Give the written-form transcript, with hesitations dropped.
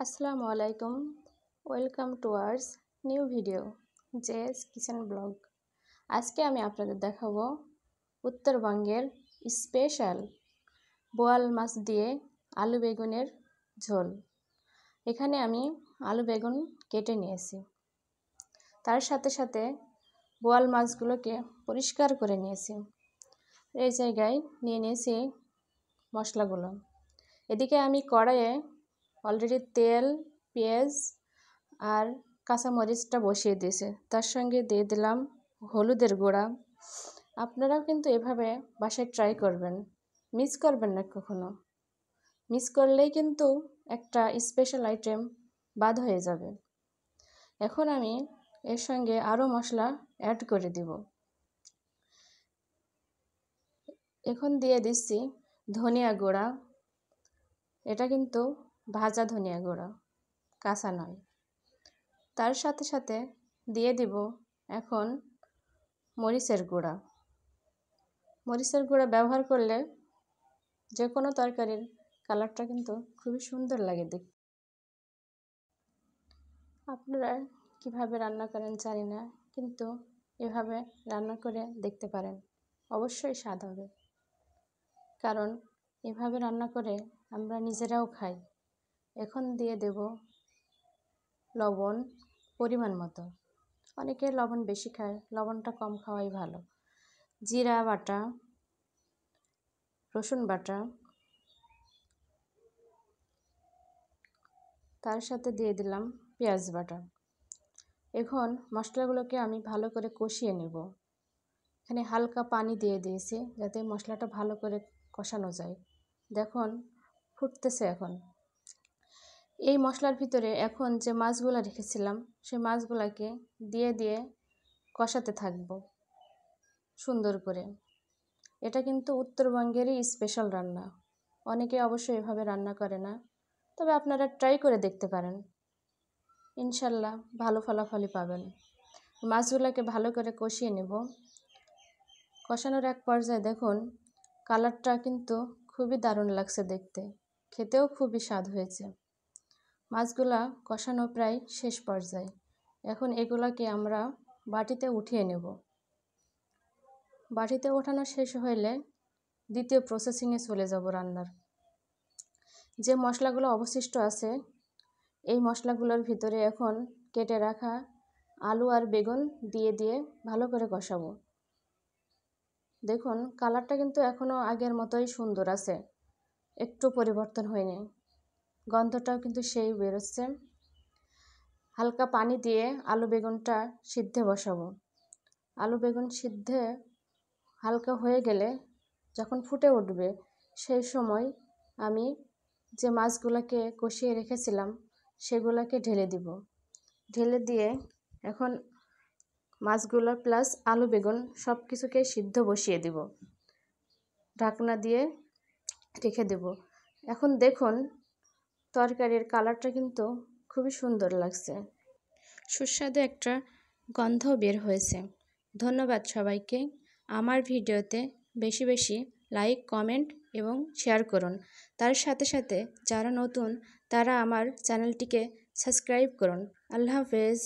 আসসালামু আলাইকুম, welcome to hours new video JS kitchen blog. আজকে আমি আপনাদের দেখাবো উত্তরবঙ্গের স্পেশাল বোয়াল মাছ দিয়ে আলু বেগুনের ঝোল। এখানে আমি আলু বেগুন কেটে নিয়েছি, তার সাথে সাথে বোয়াল মাছগুলোকে পরিষ্কার করে নিয়েছি। এই জায়গায় নিয়ে নিয়েছি মশলাগুলো। এদিকে আমি কড়াইয়ে অলরেডি তেল, পেঁয়াজ আর কাঁচামরিচটা বসিয়ে দিয়েছে। তার সঙ্গে দিয়ে দিলাম হলুদের গুঁড়া। আপনারাও কিন্তু এভাবে বাসায় ট্রাই করবেন, মিস করবেন না কখনো। মিস করলেই কিন্তু একটা স্পেশাল আইটেম বাদ হয়ে যাবে। এখন আমি এর সঙ্গে আরও মশলা অ্যাড করে দিব। এখন দিয়ে দিচ্ছি ধনিয়া গুঁড়া। এটা কিন্তু ভাজা ধনিয়া গুঁড়া, কাঁচা নয়। তার সাথে সাথে দিয়ে দিব এখন মরিচের গুঁড়া। মরিচের গুঁড়া ব্যবহার করলে যে কোনো তরকারির কালারটা কিন্তু খুবই সুন্দর লাগে দেখতে। আপনারা কিভাবে রান্না করেন জানি না, কিন্তু এভাবে রান্না করে দেখতে পারেন, অবশ্যই স্বাদ হবে। কারণ এভাবে রান্না করে আমরা নিজেরাও খাই। এখন দিয়ে দেব লবণ পরিমাণ মতো। অনেকে লবণ বেশি খায়, লবণটা কম খাওয়াই ভালো। জিরা বাটা, রসুন বাটা, তার সাথে দিয়ে দিলাম পেঁয়াজ বাটা। এখন মশলাগুলোকে আমি ভালো করে কষিয়ে নেব। এখানে হালকা পানি দিয়ে দিয়েছি যাতে মশলাটা ভালো করে কষানো যায়। দেখুন ফুটতেছে। এখন এই মশলার ভিতরে এখন যে মাছগুলো রেখেছিলাম সেই মাছগুলোকে দিয়ে দিয়ে কষাতে থাকবো সুন্দর করে। এটা কিন্তু উত্তরবঙ্গেরই স্পেশাল রান্না। অনেকে অবশ্যই এভাবে রান্না করে না, তবে আপনারা ট্রাই করে দেখতে পারেন, ইনশাল্লাহ ভালো ফলাফলই পাবেন। মাছগুলোকে ভালো করে কষিয়ে নেব। কষানোর এক পর্যায়ে দেখুন কালারটা কিন্তু খুবই দারুণ লাগছে দেখতে, খেতেও খুবই স্বাদ হয়েছে। মাছগুলা কষানো প্রায় শেষ পর্যায়ে। এখন এগুলোকে আমরা বাটিতে উঠিয়ে নেব। বাটিতে ওঠানো শেষ হলে দ্বিতীয় প্রসেসিংয়ে চলে যাব রান্নার। যে মশলাগুলো অবশিষ্ট আছে এই মশলাগুলোর ভিতরে এখন কেটে রাখা আলু আর বেগুন দিয়ে দিয়ে ভালো করে কষাবো। দেখুন কালারটা কিন্তু এখনও আগের মতোই সুন্দর আছে, একটু পরিবর্তন হয়নি। গন্ধটাও কিন্তু সেই বেরোচ্ছে। হালকা পানি দিয়ে আলু বেগুনটা সিদ্ধে বসাবো। আলু বেগুন সিদ্ধে হালকা হয়ে গেলে যখন ফুটে উঠবে সেই সময় আমি যে মাছগুলোকে কষিয়ে রেখেছিলাম সেগুলোকে ঢেলে দিব। ঢেলে দিয়ে এখন মাছগুলো প্লাস আলু বেগুন সব কিছুকে সিদ্ধ বসিয়ে দিব, ঢাকনা দিয়ে রেখে দেব। এখন দেখুন তরকারির কালারটা কিন্তু খুবই সুন্দর লাগছে, সুস্বাদু একটা গন্ধ বের হয়েছে। ধন্যবাদ সবাইকে। আমার ভিডিওতে বেশি বেশি লাইক, কমেন্ট এবং শেয়ার করুন। তার সাথে সাথে যারা নতুন তারা আমার চ্যানেলটিকে সাবস্ক্রাইব করুন। আল্লাহ হাফেজ।